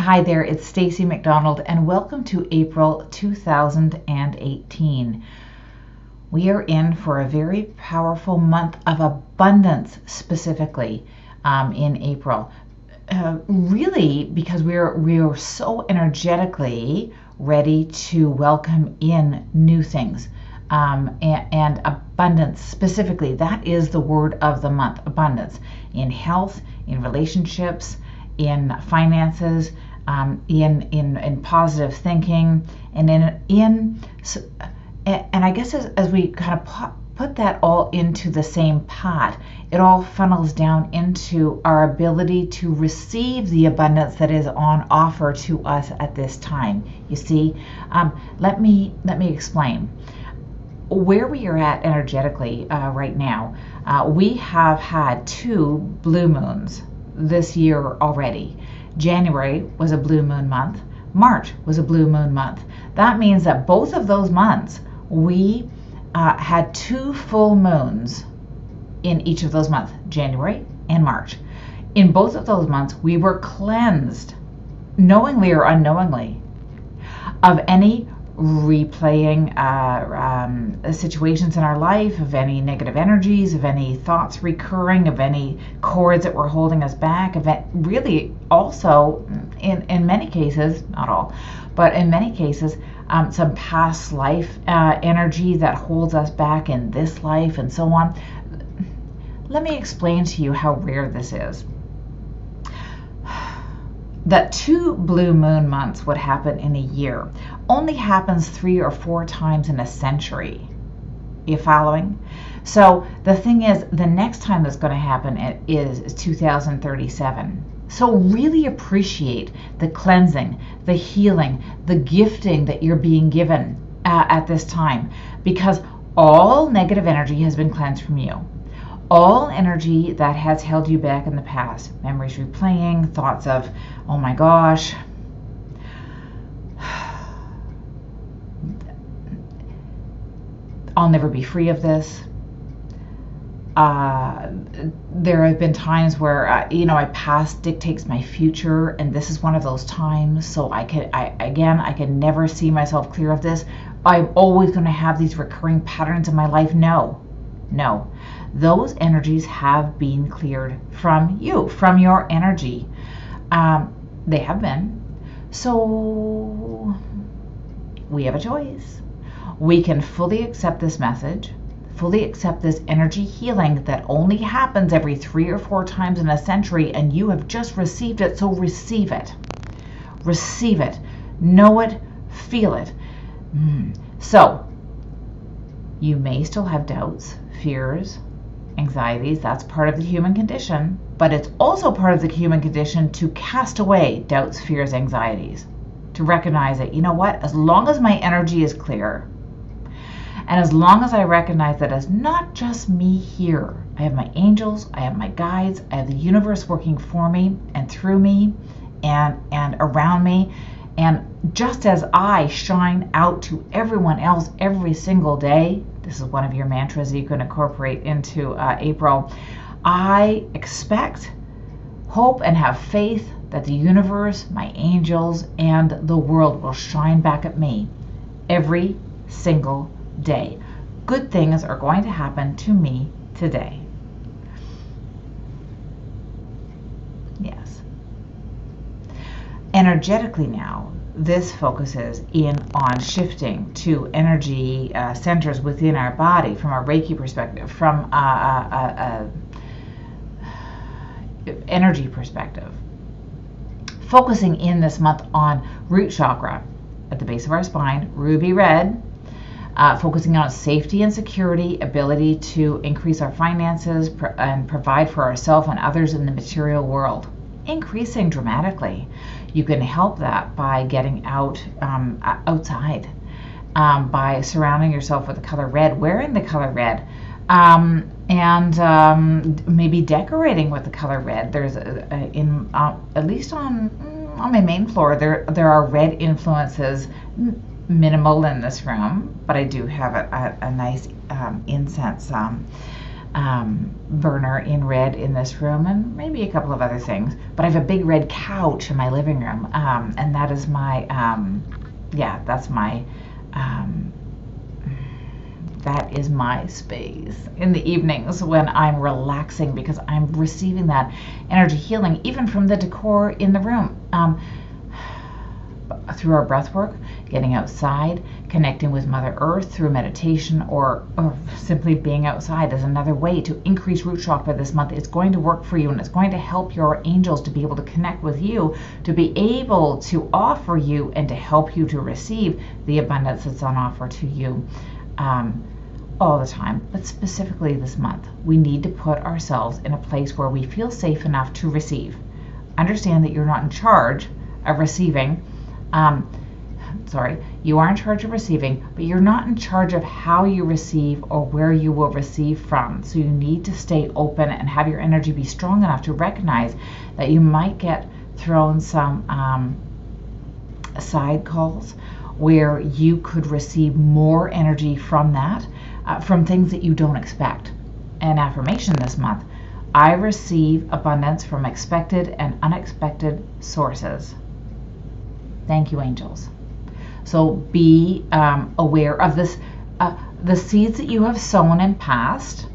Hi there, it's Stacey McDonald, and welcome to April 2018. We are in for a very powerful month of abundance, specifically in April. Really, because we're so energetically ready to welcome in new things. And abundance specifically, that is the word of the month: abundance in health, in relationships, in finances, in positive thinking, and and I guess as we kind of put that all into the same pot, it all funnels down into our ability to receive the abundance that is on offer to us at this time. You see, let me explain where we are at energetically right now. We have had 2 blue moons this year already. January was a blue moon month. March was a blue moon month. That means that both of those months we had 2 full moons in each of those months, January and March. In both of those months, we were cleansed, knowingly or unknowingly, of any replaying situations in our life, of any negative energies, of any thoughts recurring, of any cords that were holding us back, of it, really also in many cases, not all, but in many cases, some past life energy that holds us back in this life and so on. Let me explain to you how rare this is. That 2 blue moon months would happen in a year only happens 3 or 4 times in a century. You following? So the thing is, the next time that's going to happen is 2037. So really appreciate the cleansing, the healing, the gifting that you're being given at this time, because all negative energy has been cleansed from you. All energy that has held you back in the past, memories replaying, thoughts of, oh my gosh, I'll never be free of this. There have been times where, my past dictates my future, and this is one of those times. So I can never see myself clear of this. I'm always going to have these recurring patterns in my life. No. Those energies have been cleared from you, from your energy. They have been. So we have a choice. We can fully accept this message, fully accept this energy healing that only happens every 3 or 4 times in a century, and you have just received it, so receive it. Receive it. Know it. Feel it. So, you may still have doubts, fears, anxieties. That's part of the human condition, but it's also part of the human condition to cast away doubts, fears, anxieties, to recognize that, you know what, as long as my energy is clear, and as long as I recognize that it's not just me here, I have my angels, I have my guides, I have the universe working for me and through me and around me. And just as I shine out to everyone else every single day, this is one of your mantras that you can incorporate into April, I expect, hope, and have faith that the universe, my angels, and the world will shine back at me every single day. Good things are going to happen to me today. Yes. Energetically now, this focuses in on shifting to energy centers within our body from a Reiki perspective, from energy perspective. Focusing in this month on root chakra at the base of our spine, ruby red, focusing on safety and security, ability to increase our finances and provide for ourselves and others in the material world, increasing dramatically. You can help that by getting outside, by surrounding yourself with the color red, wearing the color red, and maybe decorating with the color red. There's at least on my main floor, there are red influences, minimal in this room, but I do have a nice incense burner in red in this room, and maybe a couple of other things. But I have a big red couch in my living room, and that is my, that's my, that is my space in the evenings when I'm relaxing, because I'm receiving that energy healing, even from the decor in the room. Through our breath work, getting outside, connecting with Mother Earth through meditation, or simply being outside is another way to increase root chakra this month. It's going to work for you, and it's going to help your angels to be able to connect with you, to be able to offer you and to help you to receive the abundance that's on offer to you all the time. But specifically this month, we need to put ourselves in a place where we feel safe enough to receive. Understand that you're not in charge of receiving. You are in charge of receiving, but you're not in charge of how you receive or where you will receive from. So you need to stay open and have your energy be strong enough to recognize that you might get thrown some side calls where you could receive more energy from that, from things that you don't expect. An affirmation this month: I receive abundance from expected and unexpected sources. Thank you, angels. So be aware of this. The seeds that you have sown in past,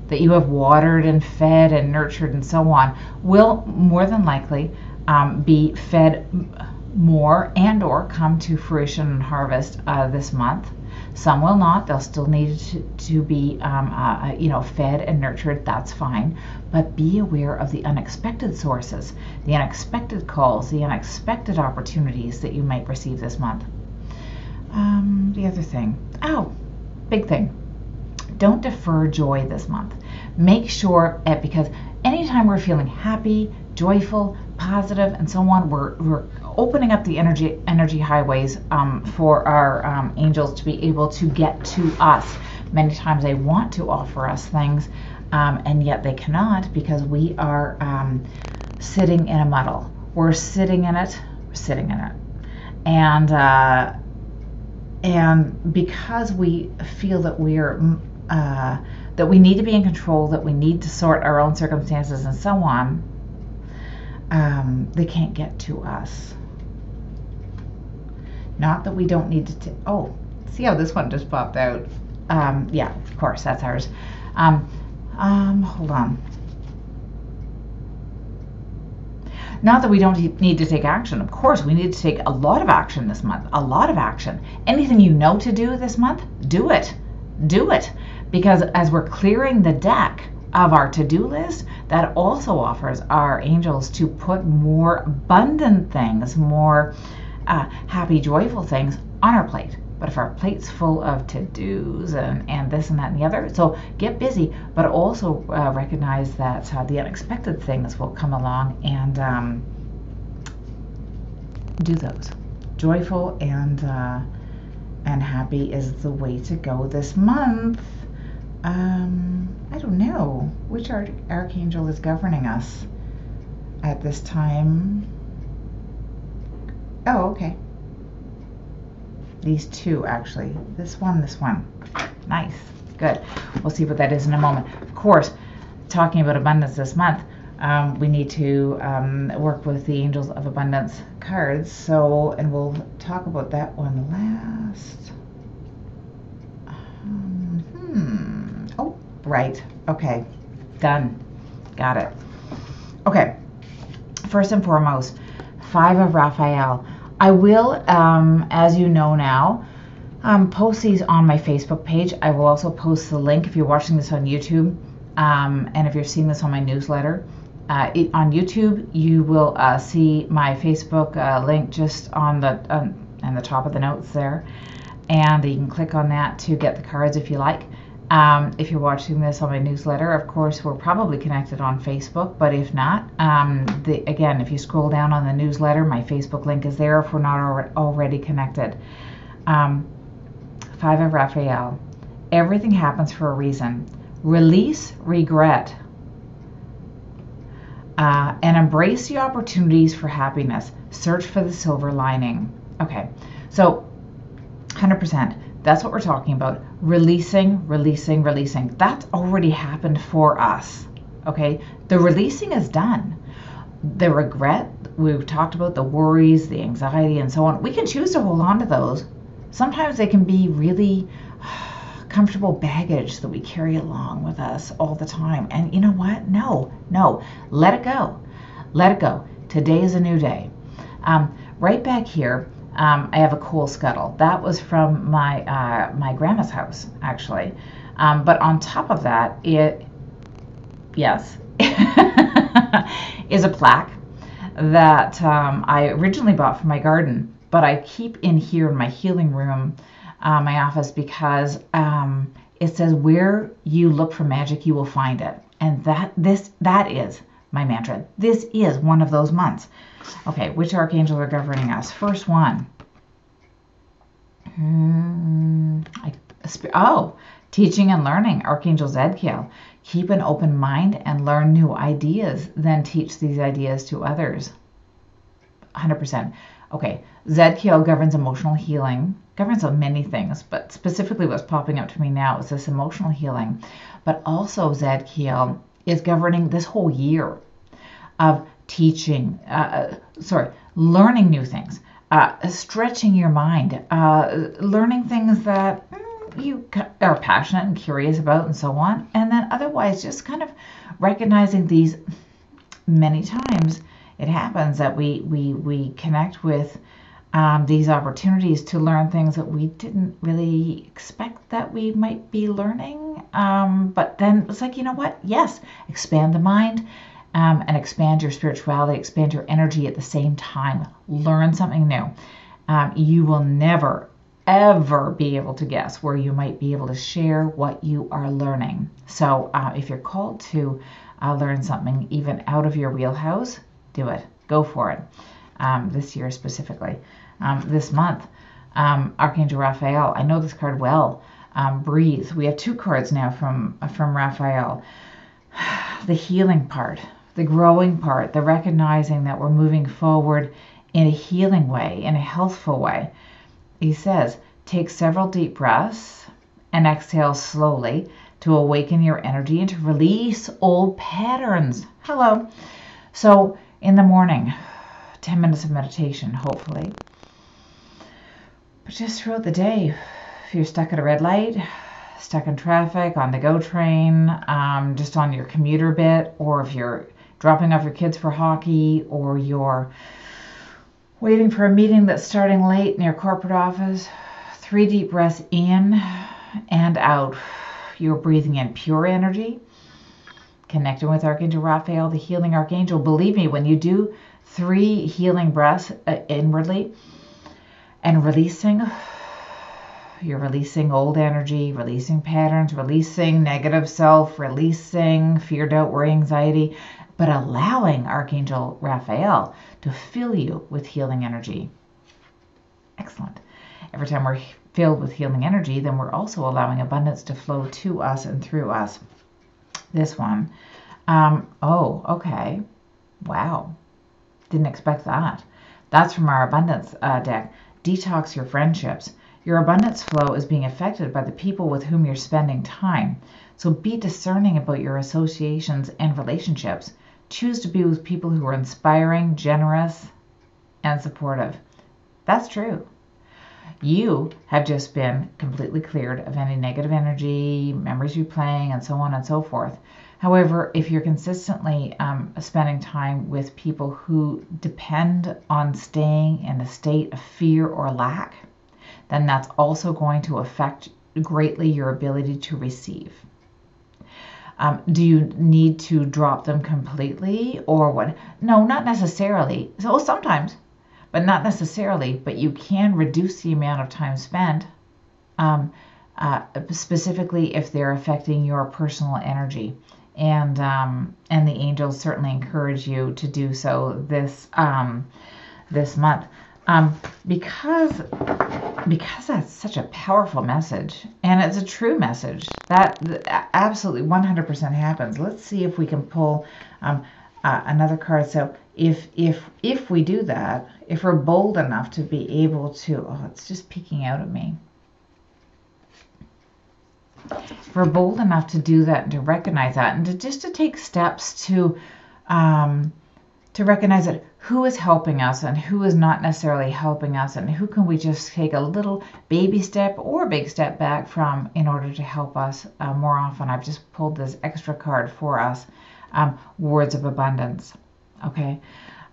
that you have watered and fed and nurtured and so on, will more than likely be fed more and or come to fruition and harvest this month. Some will not. They'll still need to be fed and nurtured. That's fine. But be aware of the unexpected sources, the unexpected calls, the unexpected opportunities that you might receive this month. The other thing, big thing, don't defer joy this month. Make sure, because anytime we're feeling happy, joyful, positive, and so on, we're opening up the energy highways for our angels to be able to get to us. Many times they want to offer us things, and yet they cannot, because we are sitting in a muddle. We're sitting in it, and because we feel that that we need to be in control, that we need to sort our own circumstances and so on, they can't get to us. Not that we don't need to. See how this one just popped out? Yeah, of course, that's ours. Hold on. Not that we don't need to take action. Of course, we need to take a lot of action this month. A lot of action. Anything you know to do this month, do it. Do it. Because as we're clearing the deck of our to-do list, that also offers our angels to put more abundant things, more happy, joyful things on our plate. But if our plate's full of to-dos and this and that and the other, so get busy, but also recognize that the unexpected things will come along, and do those. Joyful and happy is the way to go this month. I don't know which archangel is governing us at this time. Oh, okay. These two, actually. This one. Nice. Good. We'll see what that is in a moment. Of course, talking about abundance this month, we need to work with the Angels of Abundance cards. So, and we'll talk about that one last. Oh, right. Okay. Done. Got it. Okay. First and foremost, 5 of Raphael. I will, as you know now, post these on my Facebook page. I will also post the link if you're watching this on YouTube, and if you're seeing this on my newsletter. On YouTube, you will see my Facebook link just on the top of the notes there, and you can click on that to get the cards if you like. If you're watching this on my newsletter, of course, we're probably connected on Facebook, but if not, again, if you scroll down on the newsletter, my Facebook link is there if we're not already connected. 5 of Raphael. Everything happens for a reason. Release regret. And embrace the opportunities for happiness. Search for the silver lining. Okay, so 100%. That's what we're talking about. Releasing, releasing, releasing. That's already happened for us. Okay? The releasing is done. The regret, we've talked about the worries, the anxiety, and so on. We can choose to hold on to those. Sometimes they can be really comfortable baggage that we carry along with us all the time. And you know what? No. Let it go. Let it go. Today is a new day. Right back here, I have a coal scuttle. That was from my grandma's house, actually. But on top of that, is a plaque that I originally bought for my garden, but I keep in here in my healing room, my office, because it says, where you look for magic, you will find it. And that is my mantra. This is one of those months. Okay, which archangels are governing us? First one. Teaching and learning, Archangel Zadkiel. Keep an open mind and learn new ideas, then teach these ideas to others. 100%. Okay, Zadkiel governs emotional healing, governs on many things, but specifically what's popping up to me now is this emotional healing. But also Zadkiel is governing this whole year of teaching, learning new things, stretching your mind, learning things that you are passionate and curious about and so on. And then otherwise just kind of recognizing these. Many times it happens that we connect with these opportunities to learn things that we didn't really expect that we might be learning. But then it's like, you know what? Yes, expand the mind and expand your spirituality, expand your energy at the same time. Learn something new. You will never, ever be able to guess where you might be able to share what you are learning. So if you're called to learn something even out of your wheelhouse, do it. Go for it. This year specifically. This month, Archangel Raphael. I know this card well. Breathe. We have two cards now from Raphael. The healing part, the growing part, the recognizing that we're moving forward in a healing way, in a healthful way. He says, take several deep breaths and exhale slowly to awaken your energy and to release old patterns. Hello. So in the morning, 10 minutes of meditation, hopefully. But just throughout the day, if you're stuck at a red light, stuck in traffic, on the GO train, just on your commuter bit, or if you're dropping off your kids for hockey, or you're waiting for a meeting that's starting late in your corporate office, 3 deep breaths in and out. You're breathing in pure energy, connecting with Archangel Raphael, the healing archangel. Believe me, when you do 3 healing breaths inwardly and releasing, you're releasing old energy, releasing patterns, releasing negative self, releasing fear, doubt, worry, anxiety, but allowing Archangel Raphael to fill you with healing energy. Excellent. Every time we're filled with healing energy, then we're also allowing abundance to flow to us and through us. This one. Okay. Wow. Didn't expect that. That's from our abundance deck. Detox your friendships. Your abundance flow is being affected by the people with whom you're spending time. So be discerning about your associations and relationships. Choose to be with people who are inspiring, generous, and supportive. That's true. You have just been completely cleared of any negative energy, memories replaying, and so on and so forth. However, if you're consistently spending time with people who depend on staying in a state of fear or lack, then that's also going to affect greatly your ability to receive. Do you need to drop them completely or what? No, not necessarily. So sometimes, but not necessarily. But you can reduce the amount of time spent, specifically if they're affecting your personal energy. And the angels certainly encourage you to do so this month. Because that's such a powerful message, and it's a true message that absolutely 100% happens. Let's see if we can pull another card. So if we do that, if we're bold enough to be able to, it's just peeking out at me. If we're bold enough to do that and to recognize that, and to just to take steps to recognize that who is helping us and who is not necessarily helping us, and who can we just take a little baby step or big step back from in order to help us more often. I've just pulled this extra card for us, words of abundance. Okay,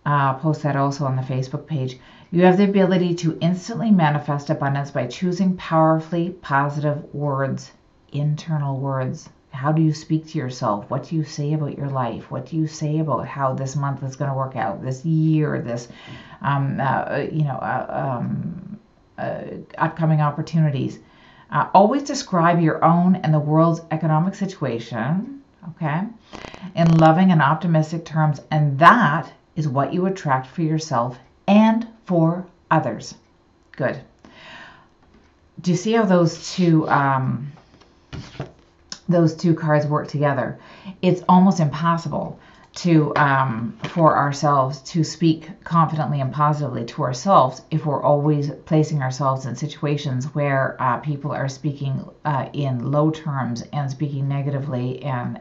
I'll post that also on the Facebook page. You have the ability to instantly manifest abundance by choosing powerfully positive words, internal words. How do you speak to yourself? What do you say about your life? What do you say about how this month is going to work out, this year, this, upcoming opportunities? Always describe your own and the world's economic situation, okay, in loving and optimistic terms, and that is what you attract for yourself and for others. Good. Do you see how those two cards work together? It's almost impossible to for ourselves to speak confidently and positively to ourselves if we're always placing ourselves in situations where people are speaking in low terms and speaking negatively and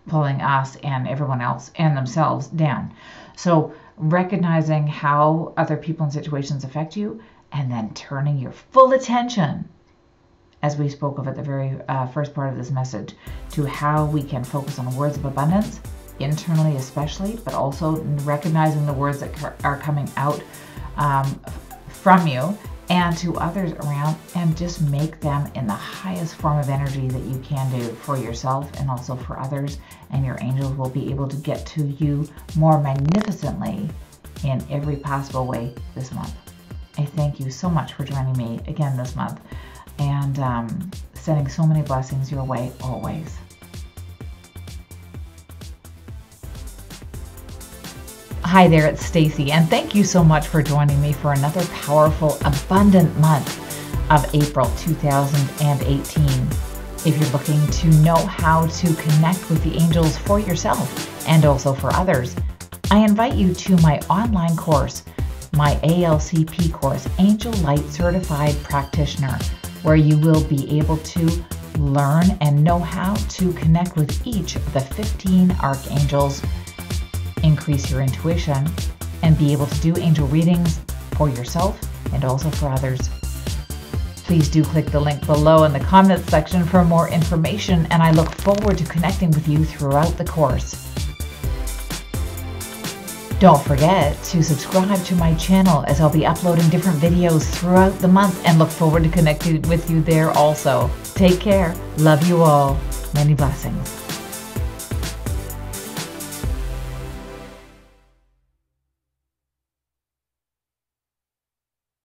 pulling us and everyone else and themselves down. So recognizing how other people and situations affect you, and then turning your full attention, as we spoke of at the very first part of this message, to how we can focus on words of abundance, internally especially, but also recognizing the words that are coming out from you and to others around, and just make them in the highest form of energy that you can do for yourself and also for others, and your angels will be able to get to you more magnificently in every possible way this month. I thank you so much for joining me again this month, and sending so many blessings your way always. Hi there, it's Stacy, and thank you so much for joining me for another powerful, abundant month of April 2018. If you're looking to know how to connect with the angels for yourself and also for others, I invite you to my online course, my ALCP course, Angel Light Certified Practitioner, where you will be able to learn and know how to connect with each of the 15 archangels, increase your intuition, and be able to do angel readings for yourself and also for others. Please do click the link below in the comments section for more information, and I look forward to connecting with you throughout the course. Don't forget to subscribe to my channel, as I'll be uploading different videos throughout the month, and look forward to connecting with you there also. Take care. Love you all. Many blessings.